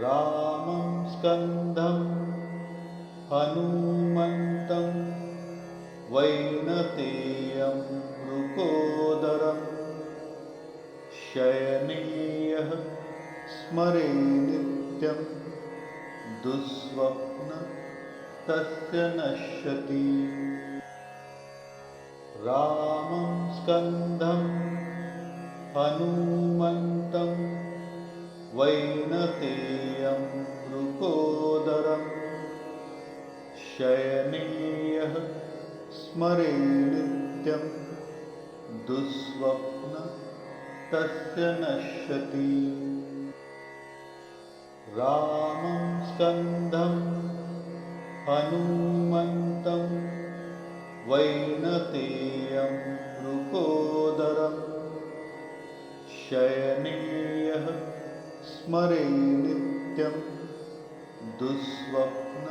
रामं स्कन्दं हनुमन्तं वैनतेयं मृकोदरं शयनीयः स्मरे नित्यं दुःस्वप्न तस्य नश्यति। रामं स्कन्दं हनुमन्तं वैनतेयं मृकोदरं शयनीयः स्मरे नित्यं दुःस्वप्न तस्य नश्यति। रामं स्कन्दं हनुमन्तं वैनतेयं मृकोदरं शयनीयः स्मरे नित्यं दुःस्वप्न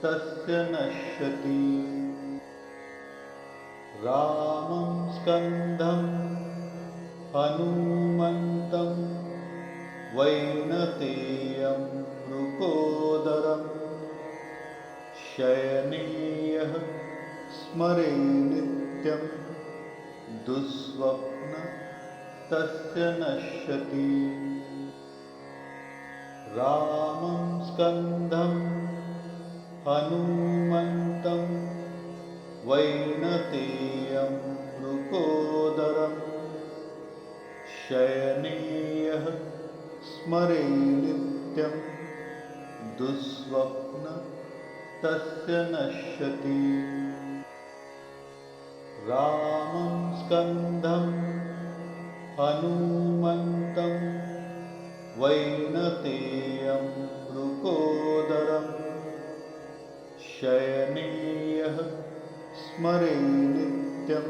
तस्य नश्यति। रामं स्कन्दं हनुमन्तं वैनतेयं मृकोदरं शयनीयः स्मरे नित्यं दुःस्वप्न तस्य नश्यति। रामं स्कन्दं हनुमन्तं वैनतेयं मृकोदरं शयनीयः स्मरे नित्यं दुःस्वप्न तस्य नश्यति। रामं स्कन्दं हनुमन्तं वैनतेयं मृकोदरं शयनीयः स्मरे नित्यं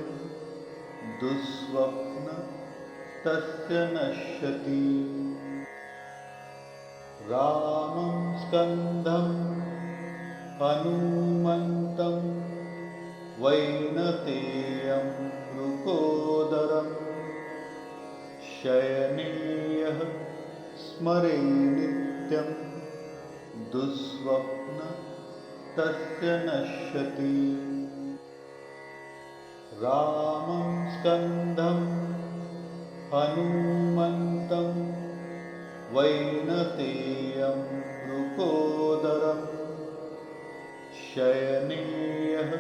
दुःस्वप्न तस्य नश्यति। रामं स्कन्दं हनुमन्तं वैनतेयं मृकोदरं शयनीयः स्मरे नित्यं दुःस्वप्न तस्य नश्यति। रामं स्कन्दं हनुमन्तं वैनतेयं मृकोदरं शयनीयः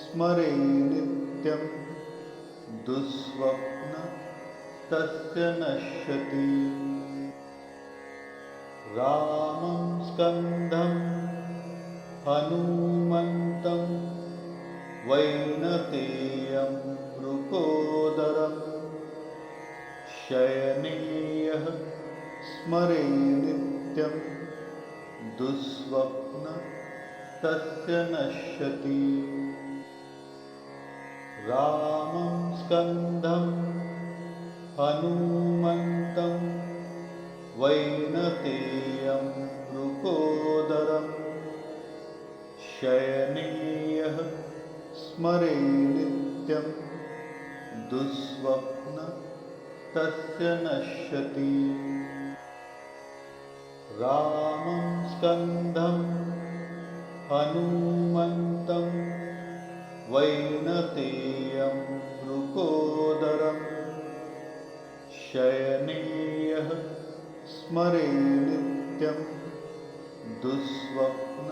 स्मरे नित्यं दुःस्वप्न तस्य नश्यति। रामं स्कन्दं हनुमन्तं वैनतेयं मृकोदरं शयनीयः स्मरे नित्यं दुःस्वप्न तस्य नश्यति। रामं स्कन्दं हनुमन्तं वैनतेयं मृकोदरं शयनीयः स्मरे नित्यं दुःस्वप्न तस्य नश्यति। रामं स्कन्दं हनुमन्तं वैनतेयं मृकोदरं शयनीयः स्मरे नित्यं दुःस्वप्न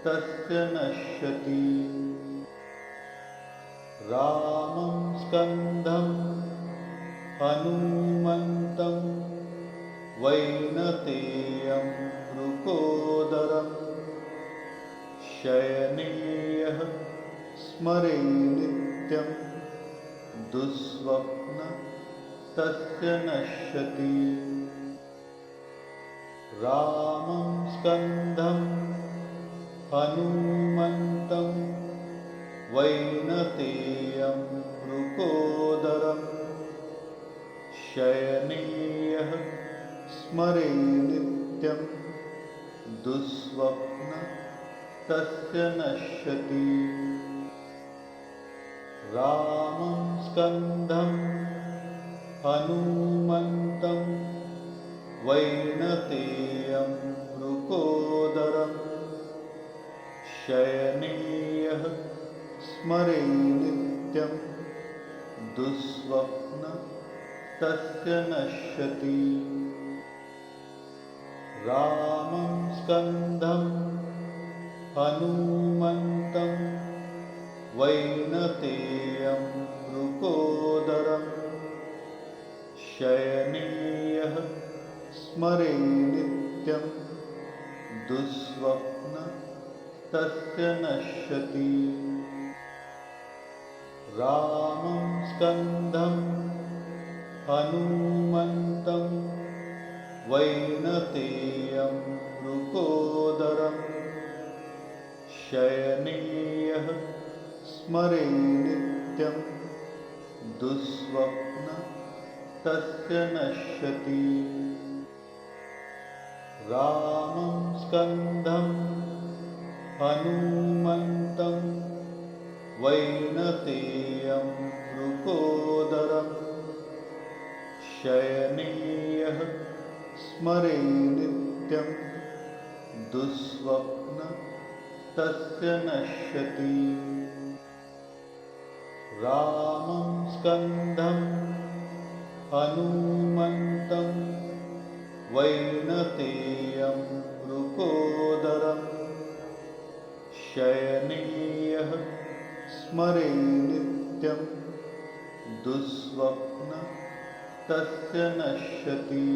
तस्य नश्यति। रामं स्कन्दं हनुमन्तं वैनतेयं मृकोदरं शयनीयः स्मरे नित्यं दुःस्वप्न तस्य नश्यति। रामं स्कन्दं हनुमन्तं वैनतेयं मृकोदरं शयनीयः स्मरे नित्यं दुःस्वप्न तस्य नश्यति। रामं स्कन्दं हनुमन्तं वैनतेयं वृकोदरं शयनीयः स्मरे नित्यं दुःस्वप्न तस्य नश्यति। रामं स्कन्दं हनुमन्तं वैनतेयं वृकोदरं शयनीयः स्मरे नित्यं दुःस्वप्न तस्य नश्यति। रामं स्कन्दं हनुमन्तं वैनतेयं वृकोदरं शयनीयः स्मरे नित्यं दुःस्वप्न तस्य नश्यति। रामं स्कन्दं हनुमन्तं वैनतेयं वृकोदरं शयनीयः स्मरे नित्यं दुःस्वप्न तस्य नश्यति। रामं स्कन्दं हनुमन्तं वैनतेयं वृकोदरं शयनीयः स्मरे नित्यं दुःस्वप्न तस्य नश्यति।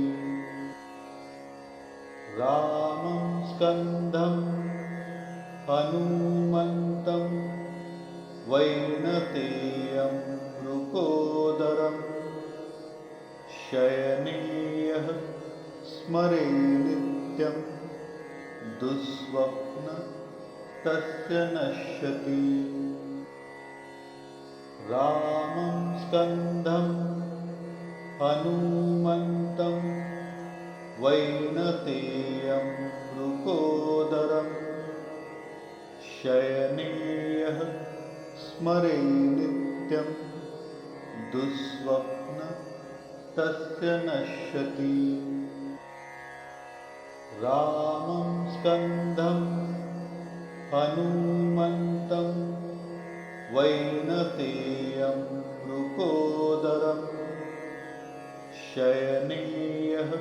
रामं स्कन्दं हनुमन्तं वैनतेयं वृकोदरं शयनीयः स्मरे नित्यं दुःस्वप्न तस्य नश्यति। रामं स्कन्दं हनुमन्तं वैनतेयं वृकोदरं शयनीयः स्मरे नित्यं दुःस्वप्न तस्य नश्यति। रामं स्कन्दं हनुमन्तं वैनतेयं वृकोदरं शयनीयः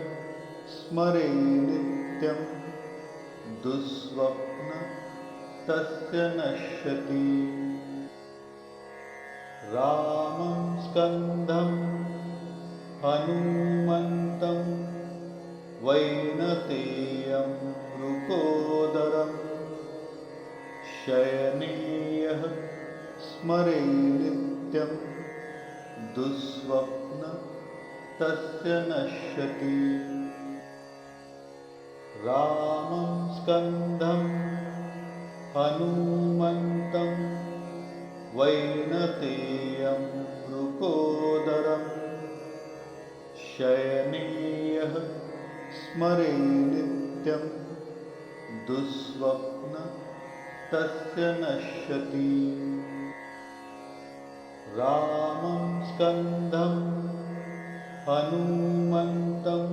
स्मरे नित्यं दुःस्वप्न तस्य नश्यति। रामं स्कन्दं हनुमन्तं वैनतेयं वृकोदरं शयनीयः स्मरे नित्यं दुःस्वप्न तस्य नश्यति। रामं स्कन्दं हनुमन्तं वैनतेयं वृकोदरं शयनीयः स्मरे नित्यं दुःस्वप्न तस्य नश्यति। रामं स्कन्दं हनुमन्तं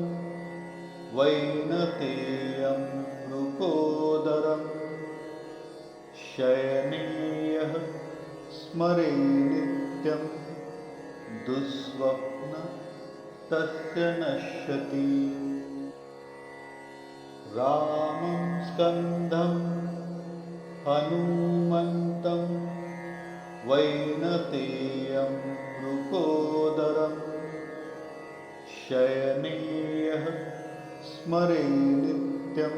वैनतेयं वृकोदरं शयनीयः स्मरे नित्यं दुःस्वप्न तस्य नश्यति। रामं स्कन्दं हनुमन्तं वैनतेयं वृकोदरं शयनीयः स्मरे नित्यं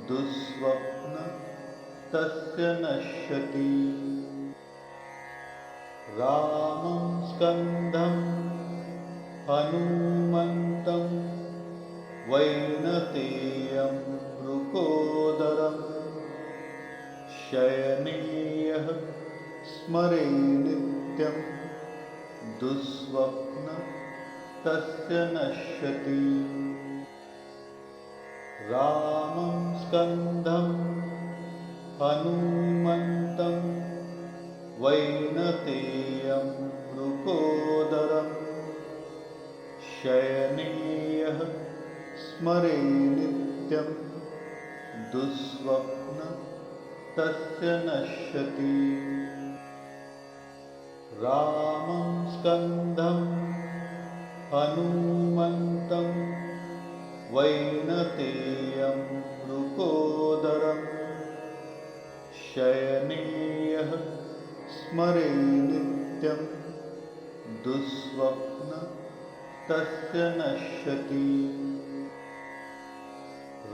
दुःस्वप्न तस्य नश्यति। रामं स्कन्दं हनुमन्तं वैनतेयं वृकोदरं शयनीयः स्मरे नित्यं दुःस्वप्न तस्य नश्यति। रामं स्कन्दं हनुमन्तं वैनतेयं वृकोदरं शयनीयः स्मरे नित्यं दुःस्वप्न तस्य नश्यति। रामं स्कन्दं हनुमन्तं वैनतेयं मृकोदरं शयने यः स्मरे नित्यं दुःस्वप्न तस्य नश्यति।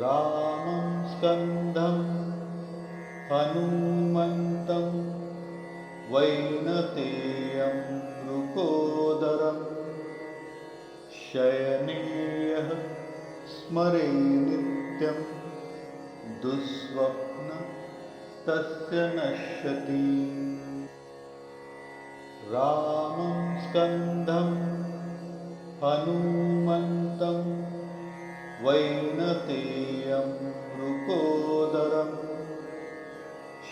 रामं स्कन्दं हनुमन्तं वैनतेयं मृकोदरं शयने यः स्मरे नित्यं दुःस्वप्न तस्य नश्यति। रामं स्कन्दं हनुमन्तं वैनतेयं मृकोदरं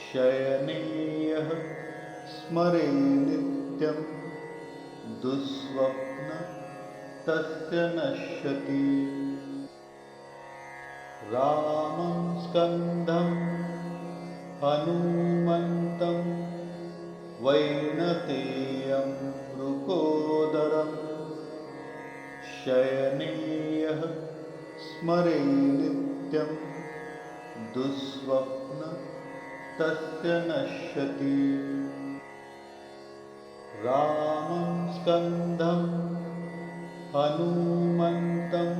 शयने यः स्मरे नित्यं दुःस्वप्न तस्य नश्यति। रामं स्कन्दं हनुमन्तं वैनतेयं मृकोदरं शयने यः स्मरे नित्यं दुःस्वप्न तस्य नश्यति। रामं स्कन्दं हनुमन्तं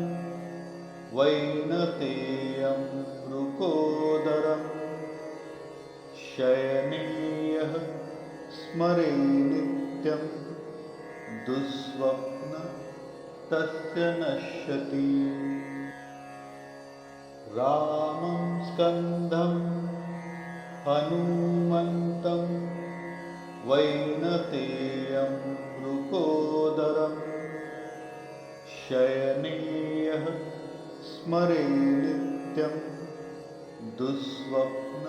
वैनतेयं मृकोदरं शयने यः स्मरे नित्यं दुःस्वप्न तस्य नश्यति। रामं स्कन्दं हनुमन्तं वैनतेयं मृकोदरं शयने यः स्मरे नित्यं दुःस्वप्न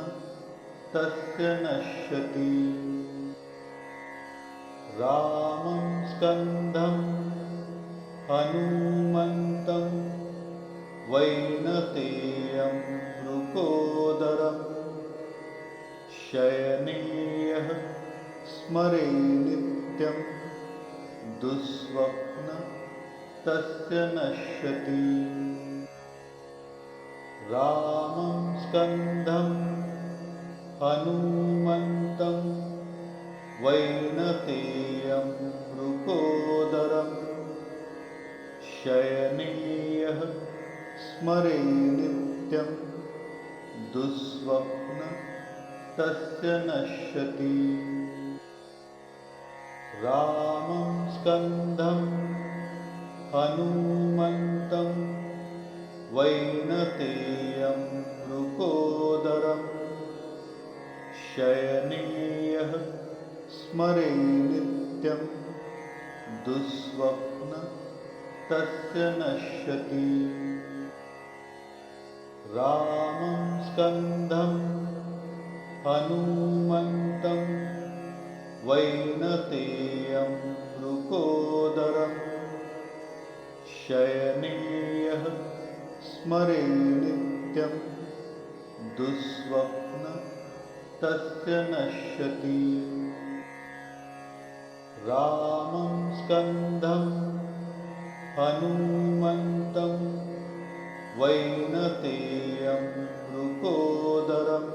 तस्य नश्यति। रामं स्कन्दं हनुमन्तं वैनतेयं मृकोदरं शयने यः स्मरे नित्यं दुःस्वप्न तस्य नश्यति। रामं स्कन्दं हनुमन्तं वैनतेयं मृकोदरं शयने यः स्मरे नित्यं दुःस्वप्न तस्य नश्यति। रामं स्कन्दं हनुमन्तं वैनतेयं मृकोदरं शयने यः स्मरे नित्यं दुःस्वप्न तस्य नश्यति। रामं स्कन्दं हनुमन्तं वैनतेयं मृकोदरं शयने यः स्मरे नित्यं दुःस्वप्न तस्य नश्यति। रामं स्कन्दं हनुमन्तं वैनतेयं मृकोदरं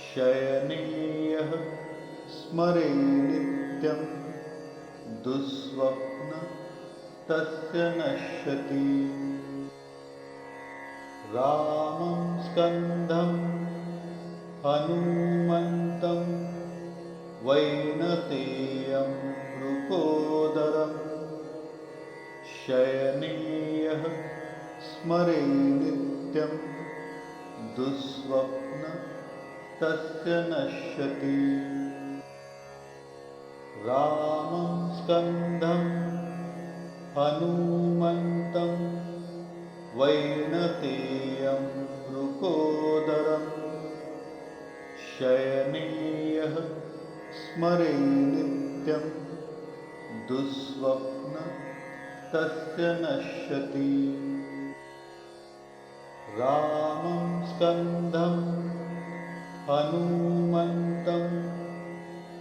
शयने यः स्मरे नित्यं दुःस्वप्न तस्य नश्यति। रामं स्कन्दं हनुमन्तं वैनतेयं मृकोदरं शयने यः स्मरे नित्यं दुःस्वप्न तस्य नश्यति। रामं स्कन्दं हनुमन्तं वैनतेयं मृकोदरं शयने यः स्मरे नित्यं दुःस्वप्न तस्य नश्यति। रामं स्कन्दं हनुमन्तं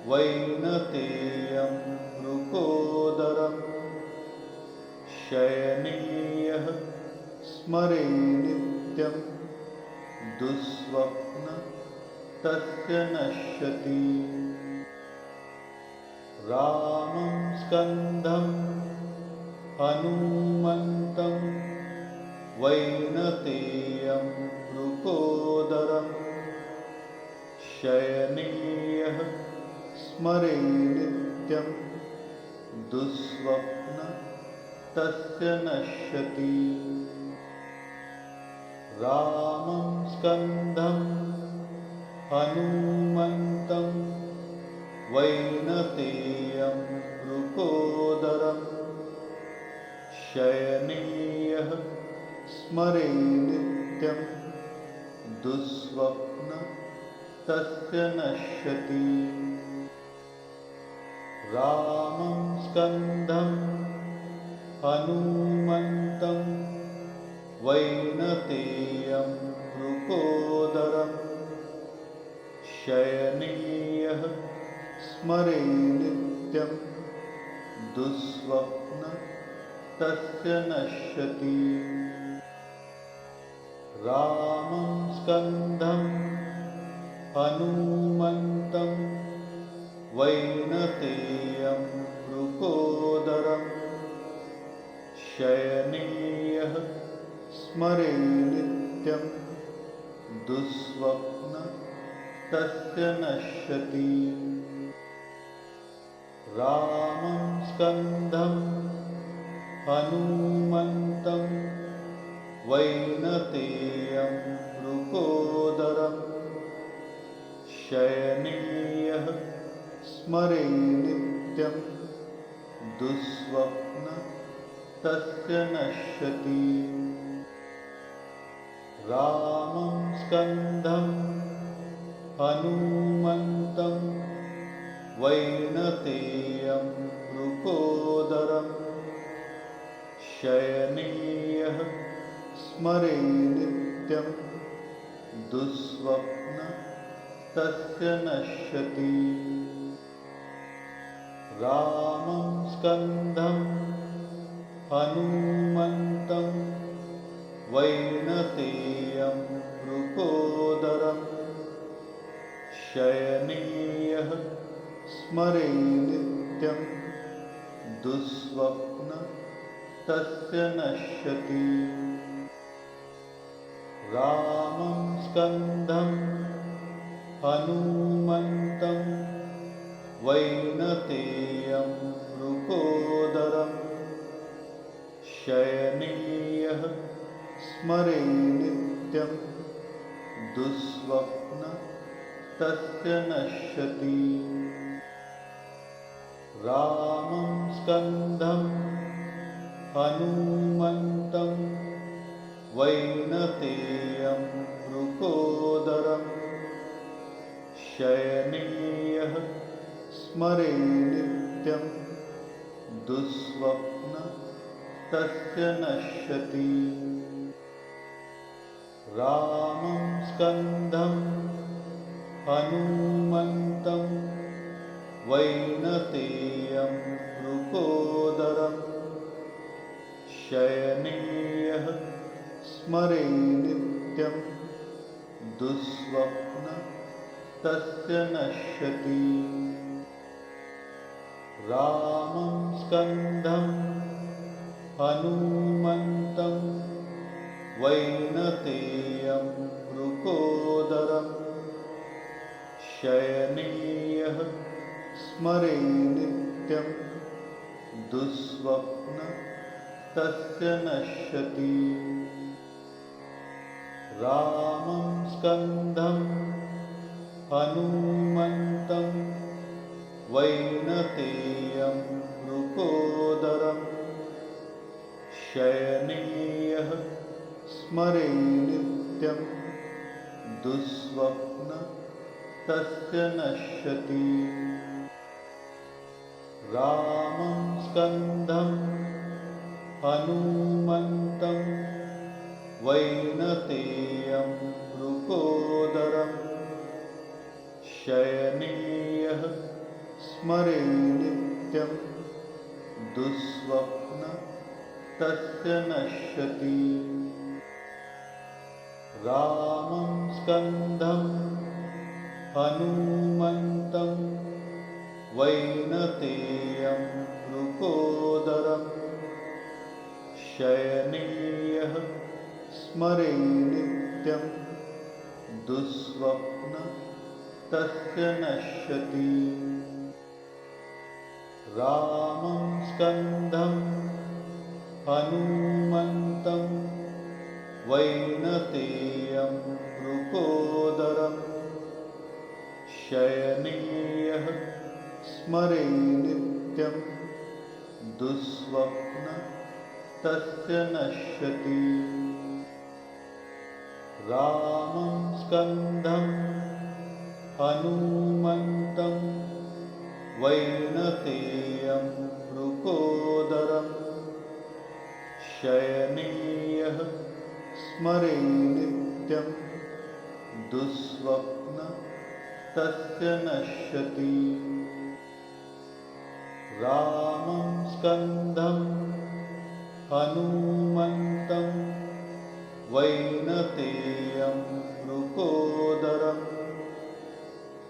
वैनतेयं मृकोदरं शयने यः स्मरे नित्यं दुःस्वप्न तस्य नश्यति। रामं स्कन्दं हनुमन्तं वैनतेयं मृकोदरं शयने यः स्मरे नित्यं दुःस्वप्न तस्य नश्यति। रामं स्कन्दं हनुमन्तं वैनतेयं मृकोदरं शयने यः स्मरे नित्यं दुःस्वप्न तस्य नश्यति। रामं स्कन्दं हनुमन्तं वैनतेयं मृकोदरं शयने यः स्मरे नित्यं दुःस्वप्न तस्य नश्यति। रामं स्कन्दं हनुमन्तं वैनतेयं मृकोदरं शयने यः स्मरे नित्यं दुःस्वप्न तस्य नश्यति। रामं स्कन्दं हनुमन्तं वैनतेयं मृकोदरं शयने यः स्मरे नित्यं दुःस्वप्न तस्य नश्यति। रामं स्कन्दं हनुमन्तं वैनतेयं मृकोदरं शयने यः स्मरे नित्यं दुःस्वप्न तस्य नश्यति। रामं स्कन्दं हनुमन्तं वैनतेयं मृकोदरं शयने यः स्मरे नित्यं दुःस्वप्न तस्य नश्यति। रामं स्कन्दं हनुमन्तं वैनतेयं मृकोदरं शयने यः स्मरे नित्यं दुःस्वप्न तस्य नश्यति। रामं स्कन्दं हनुमन्तं वैनतेयं मृकोदरं शयने यः स्मरे नित्यं दुःस्वप्न तस्य नश्यति। रामं स्कन्दं हनुमन्तं वैनतेयं मृकोदरं शयने यः स्मरे नित्यं दुःस्वप्न तस्य नश्यति। रामं स्कन्दं हनुमन्तं वैनतेयं मृकोदरं शयने यः स्मरे नित्यं दुःस्वप्न तस्य नश्यति। रामं स्कन्दं हनुमन्तं वैनतेयं मृकोदरं शयने यः स्मरे नित्यं दुःस्वप्न तस्य नश्यति। रामं स्कन्दं हनुमन्तं वैनतेयं वृकोदरं शयनीयः स्मरे नित्यं दुःस्वप्न तस्य नश्यति। रामं स्कन्दं हनुमन्तं वैनतेयं वृकोदरं शयनीयः स्मरे नित्यं दुःस्वप्न तस्य नश्यति। रामं स्कन्दं हनुमन्तं वैनतेयं वृकोदरं शयनीयः स्मरे नित्यं दुःस्वप्न तस्य नश्यति। रामं स्कन्दं हनुमन्तं वैनतेयं वृकोदरं शयनीयः स्मरे नित्यं दुःस्वप्न तस्य नश्यति। रामं स्कन्दं हनुमन्तं वैनतेयं वृकोदरं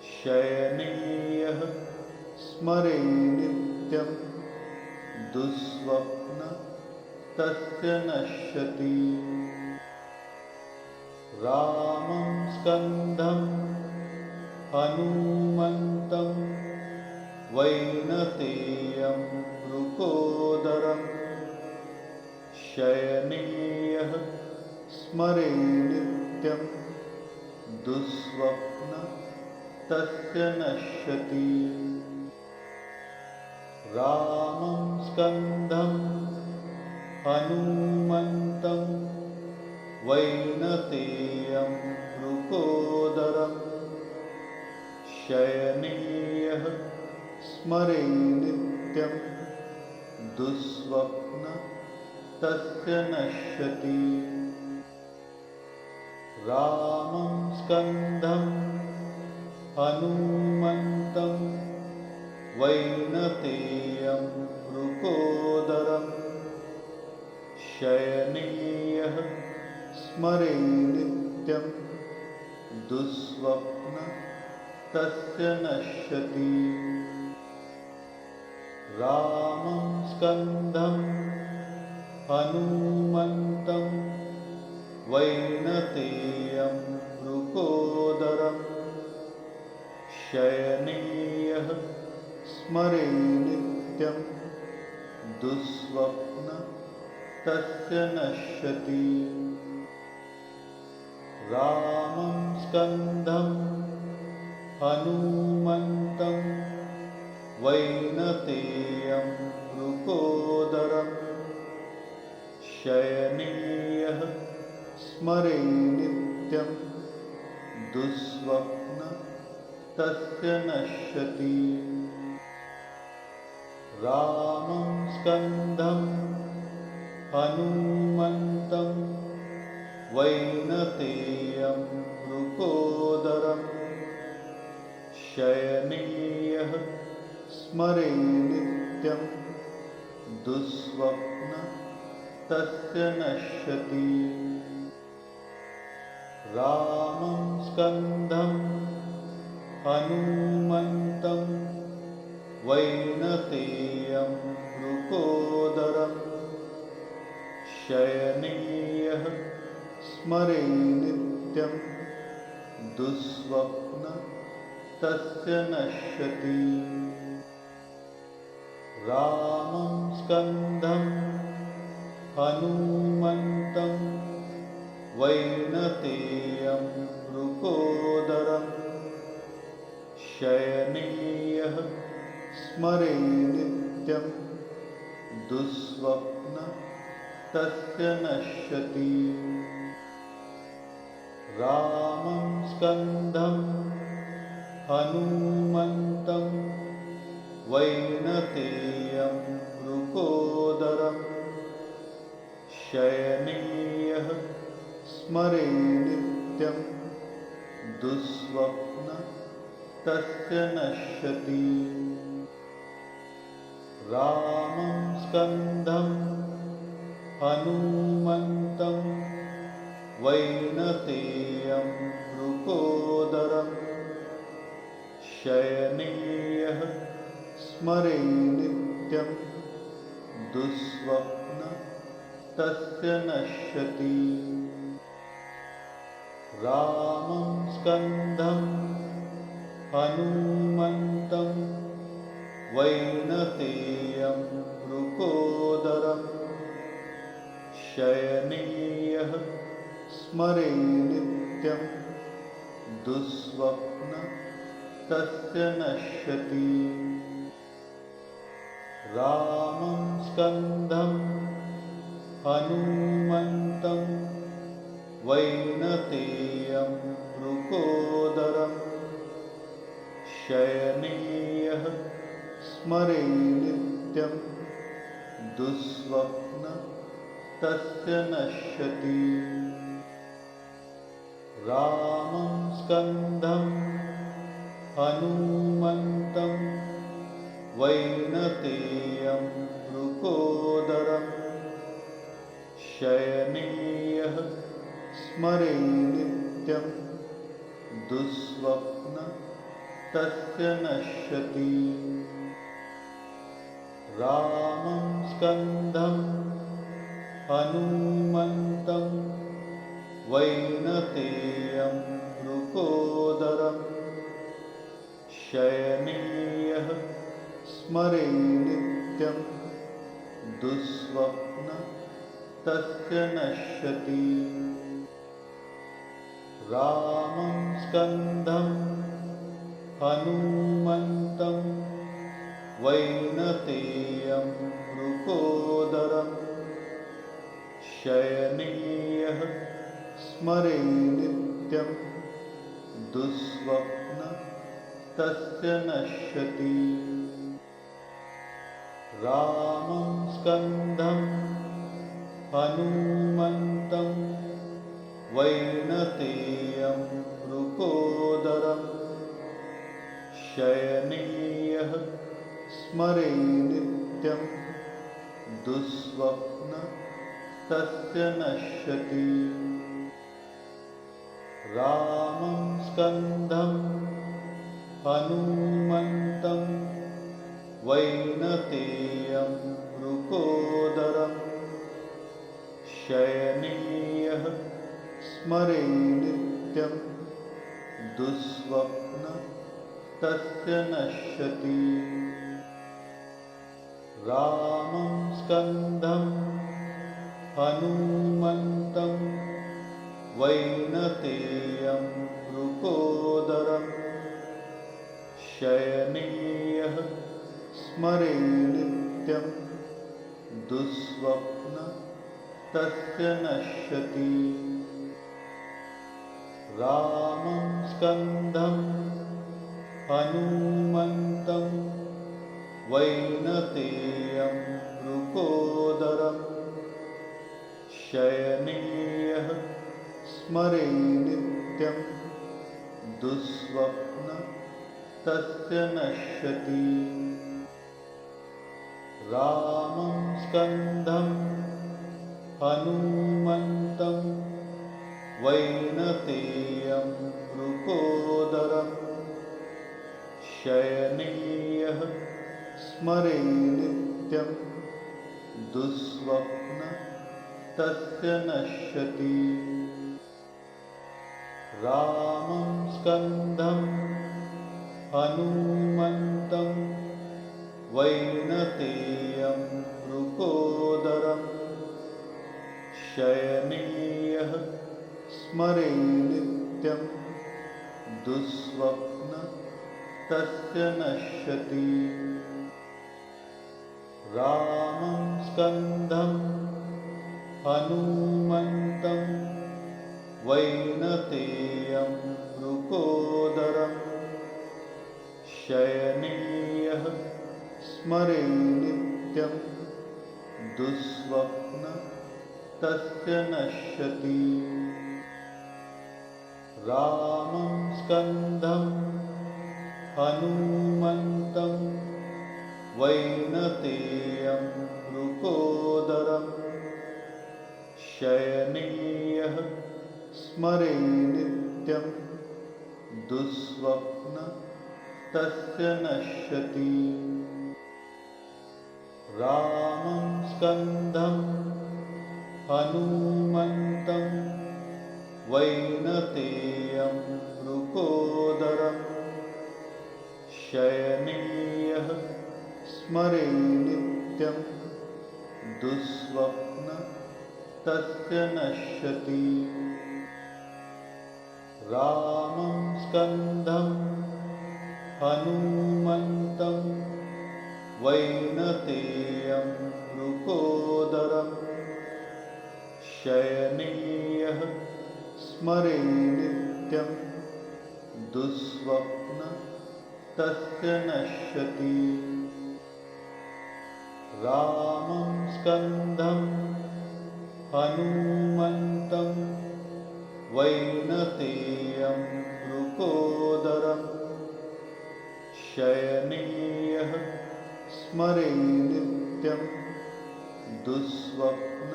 शयनीयः स्मरे नित्यं दुःस्वप्न तस्य नश्यति। रामं स्कन्दं हनुमन्तं वैनतेयं वृकोदरं शयनीयः स्मरे नित्यं दुःस्वप्न तस्य नश्यति। रामं स्कन्दं हनुमन्तं वैनतेयं वृकोदरं शयनीयः स्मरे नित्यं दुःस्वप्न तस्य नश्यति। रामं स्कन्दं हनुमन्तं वैनतेयं वृकोदरं शयनीयः स्मरे नित्यं दुःस्वप्न तस्य नश्यति। रामं स्कन्दं हनुमन्तं वैनतेयं वृकोदरं शयनीयः स्मरे नित्यं दुःस्वप्न तस्य नश्यति। रामं स्कन्दं हनुमन्तं वैनतेयं वृकोदरं शयनीयः स्मरे नित्यं दुःस्वप्न तस्य नश्यति। रामं स्कन्दं हनुमन्तं वैनतेयं वृकोदरं शयनीयः स्मरे नित्यं दुःस्वप्न तस्य नश्यति। रामं स्कन्दं हनुमन्तं वैनतेयं वृकोदरं शयनीयः स्मरे नित्यं दुःस्वप्न तस्य नश्यति। रामं स्कन्दं हनुमन्तं वैनतेयं वृकोदरं शयनीयः स्मरे नित्यं दुःस्वप्न तस्य नश्यति। रामं स्कन्दं हनुमन्तं वैनतेयं वृकोदरं शयनीयः स्मरे नित्यं दुःस्वप्न तस्य नश्यति। रामं स्कन्दं हनुमन्तं वैनतेयं मृकोदरं शयने यः स्मरे नित्यं दुःस्वप्न तस्य नश्यति। रामं स्कन्दं हनुमन्तं वैनतेयं मृकोदरं शयने यः स्मरे नित्यं दुःस्वप्न तस्य नश्यति। रामं स्कन्दं हनुमन्तं वैनतेयं मृकोदरं शयने यः स्मरे नित्यं दुःस्वप्न तस्य नश्यति। रामं स्कन्दं हनुमन्तं वैनतेयं मृकोदरं शयने यः स्मरे नित्यं दुःस्वप्न तस्य नश्यति। रामं स्कन्दं हनुमन्तं वैनतेयं मृकोदरं शयने यः स्मरे नित्यं दुःस्वप्न तस्य नश्यति। रामं स्कन्दं हनुमन्तं वैनतेयं मृकोदरं शयने यः स्मरे नित्यं दुःस्वप्न तस्य नश्यति। रामं स्कन्दं हनुमन्तं वैनतेयं मृकोदरं शयने यः स्मरे नित्यं दुःस्वप्न तस्य नश्यति। रामं स्कन्दं हनुमन्तं वैनतेयं मृकोदरं शयने यः स्मरे नित्यं दुःस्वप्न तस्य नश्यति। रामं स्कन्दं हनुमन्तं वैनतेयं मृकोदरं शयने यः स्मरे नित्यं दुःस्वप्न तस्य नश्यति। रामं स्कन्दं हनुमन्तं वैनतेयं मृकोदरं शयने यः स्मरे नित्यं दुःस्वप्न तस्य नश्यति। रामं स्कन्दं हनुमन्तं वैनतेयं मृकोदरं शयने यः स्मरे नित्यं दुःस्वप्न तस्य नश्यति। रामं स्कन्दं हनुमन्तं वैनतेयं मृकोदरं शयने यः स्मरे नित्यं दुःस्वप्न तस्य नश्यति। रामं स्कन्दं हनुमन्तं वैनतेयं मृकोदरं शयने यः स्मरे नित्यं दुःस्वप्न तस्य नश्यति। रामं स्कन्दं हनुमन्तं वैनतेयं वृकोदरं शयने यः स्मरे नित्यं दुःस्वप्न तस्य नश्यति। रामं स्कन्दं हनुमन्तं वैनतेयं वृकोदरं शयने यः स्मरे नित्यं दुःस्वप्न तस्य नश्यति। रामं स्कन्दं हनुमन्तं वैनतेयं वृकोदरं शयने यः स्मरे नित्यं दुःस्वप्न तस्य नश्यति। रामं स्कन्दं हनुमन्तं वैनतेयं वृकोदरं शयने यः स्मरे नित्यं दुःस्वप्न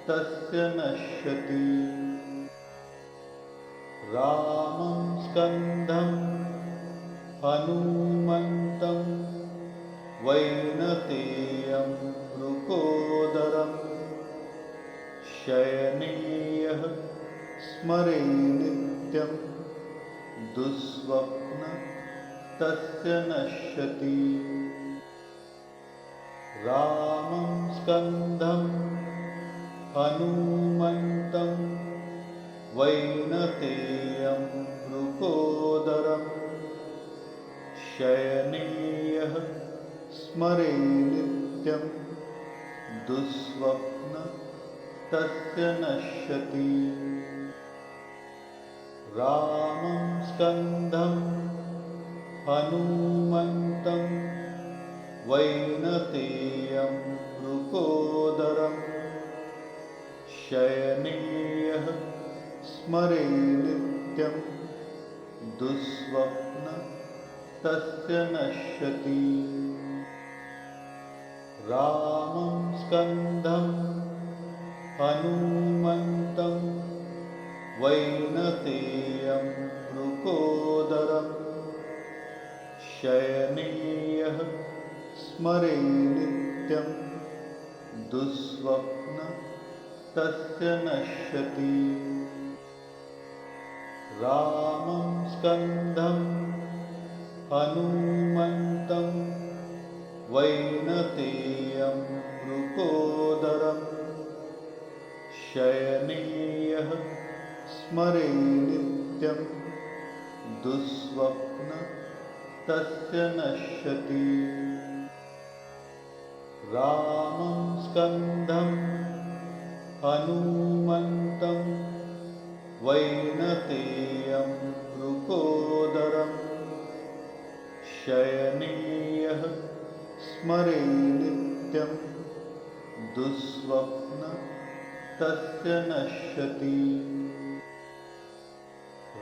तस्य नश्यति। रामं स्कन्दं हनुमन्तं वैनतेयं वृकोदरं शयने यः स्मरे नित्यं दुःस्वप्न तस्य नश्यति। रामं स्कन्दं हनुमन्तं वैनतेयं वृकोदरं शयने यः स्मरे नित्यं दुःस्वप्न तस्य नश्यति। रामं स्कन्दं हनुमन्तं वैनतेयं वृकोदरं शयने यः स्मरे नित्यं दुःस्वप्न तस्य नश्यति। रामं स्कन्दं हनुमन्तं वैनतेयं वृकोदरं शयने यः स्मरे नित्यं दुःस्वप्न तस्य नश्यति। रामं स्कन्दं हनुमन्तं वैनतेयं वृकोदरं शयने यः स्मरे नित्यं दुःस्वप्न तस्य नश्यति। रामं स्कन्दं हनुमन्तं वैनतेयं वृकोदरं शयने यः स्मरे नित्यं दुःस्वप्न तस्य नश्यति।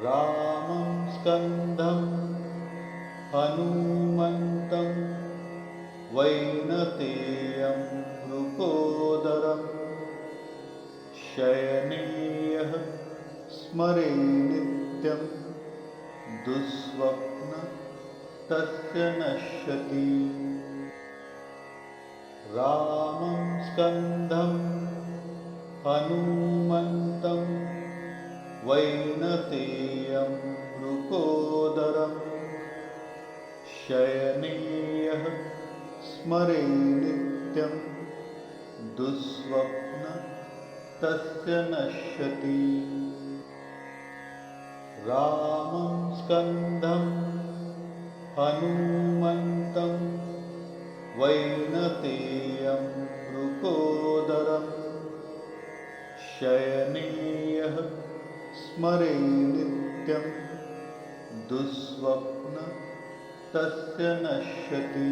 रामं स्कन्दं हनुमन्तं वैनतेयं वृकोदरं शयने यः स्मरे नित्यं दुःस्वप्न तस्य नश्यति। रामं स्कन्दं हनुमन्तं वैनतेयं वृकोदरं शयने यः स्मरे नित्यं दुःस्वप्न तस्य नश्यति। रामं स्कन्दं हनुमन्तं वैनतेयं वृकोदरं शयने यः स्मरे नित्यं दुःस्वप्न तस्य नश्यति।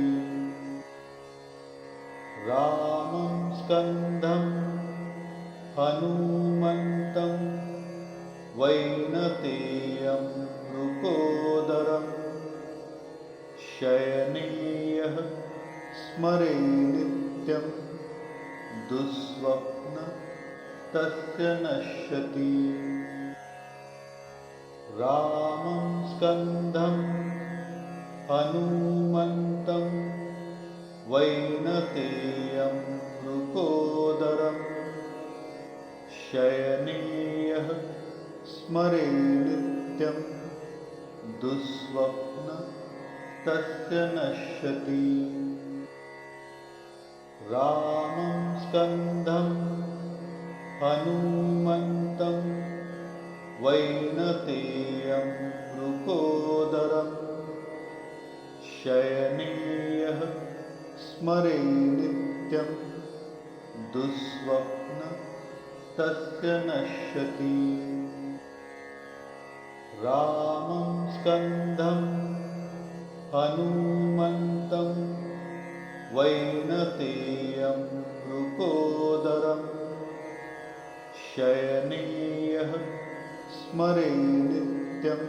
रामं स्कन्दं हनुमन्तं वैनतेयं मृकोदरं शयनीयः स्मरे नित्यं दुःस्वप्न तस्य नश्यति। रामं स्कन्धं हनूमन्तं वैनतेयं मृकोदरं शयनीयः स्मरे नित्यं दुःस्वप्न तस्य नश्यति। रामं स्कन्धं हनूमन्तं वैनतेयं मृकोदरं शयनीयः स्मरे नित्यं दुःस्वप्न तस्य नश्यति। रामं स्कन्धं हनूमन्तं वैनतेयं मृकोदरं शयनीयः स्मरे नित्यं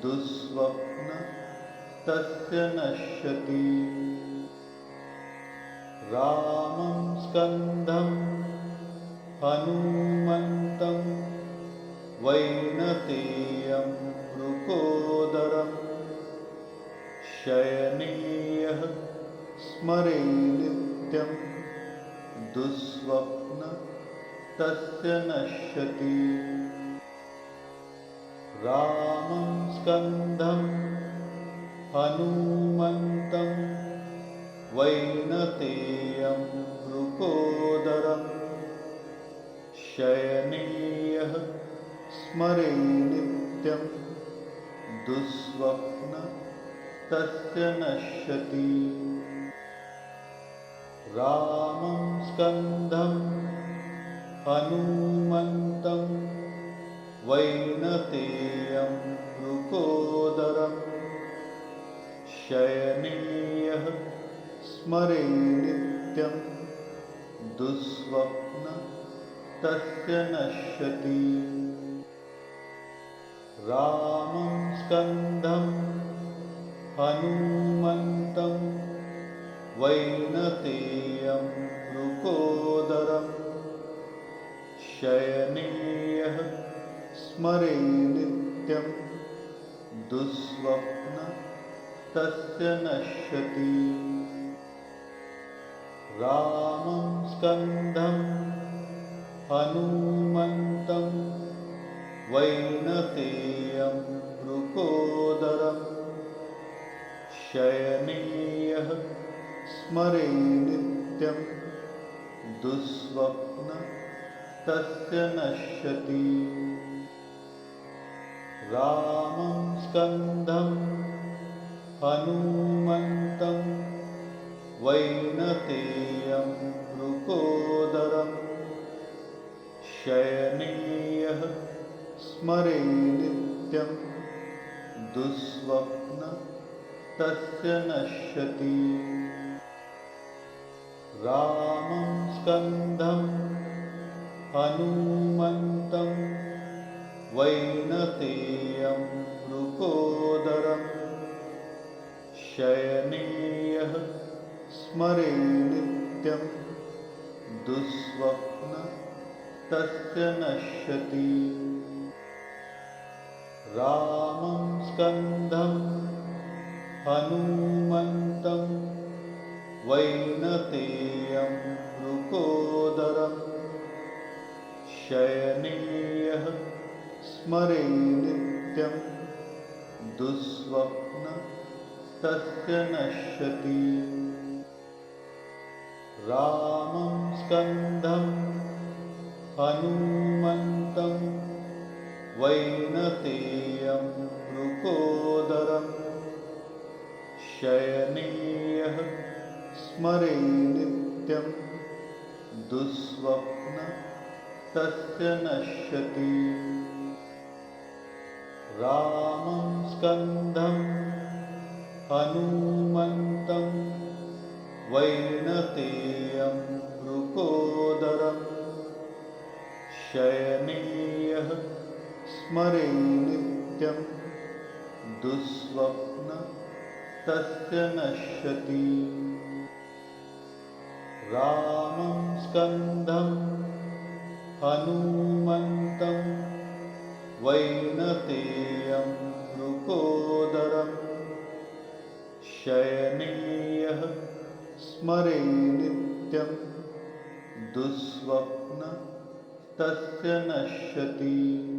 दुःस्वप्न तस्य नश्यति। रामं स्कन्धं हनूमन्तं वैनतेयं मृकोदरं शयनीयः स्मरे नित्यं दुःस्वप्न तस्य नश्यति। रामं स्कन्धं हनूमन्तं वैनतेयं मृकोदरं शयनीयः स्मरे नित्यं दुःस्वप्न तस्य नश्यति। रामं स्कन्धं हनूमन्तं वैनतेयं मृकोदरं शयनीयः स्मरे नित्यं दुःस्वप्न तस्य नश्यति। रामं स्कन्धं हनूमन्तं वैनतेयं मृकोदरं शयनीयः स्मरे नित्यं दुःस्वप्न तस्य नश्यति। रामं स्कन्धं हनूमन्तं वैनतेयं मृकोदरं शयनीयः स्मरे नित्यं दुःस्वप्न तस्य नश्यति। रामं स्कन्धं हनूमन्तं वैनतेयं मृकोदरं शयनीयः स्मरे नित्यं दुःस्वप्न तस्य नश्यति। रामं स्कन्धं हनूमन्तं वैनतेयं मृकोदरं शयनीयः स्मरे नित्यं दुःस्वप्न तस्य नश्यति। रामं स्कन्धं हनूमन्तं वैनतेयं मृकोदरं शयनीयः स्मरे नित्यं दुःस्वप्न तस्य नश्यति। रामं स्कन्धं हनूमन्तं वैनतेयं मृकोदरं शयनीयः स्मरे नित्यं दुःस्वप्न तस्य नश्यति। रामं स्कन्धं हनूमन्तं वैनतेयं मृकोदरं शयनीयः स्मरे नित्यं दुःस्वप्न तस्य नश्यति। रामं स्कन्दं हनुमन्तं वैनतेयं मृकोदरं शयने यः स्मरे नित्यं दुःस्वप्न तस्य नश्यति।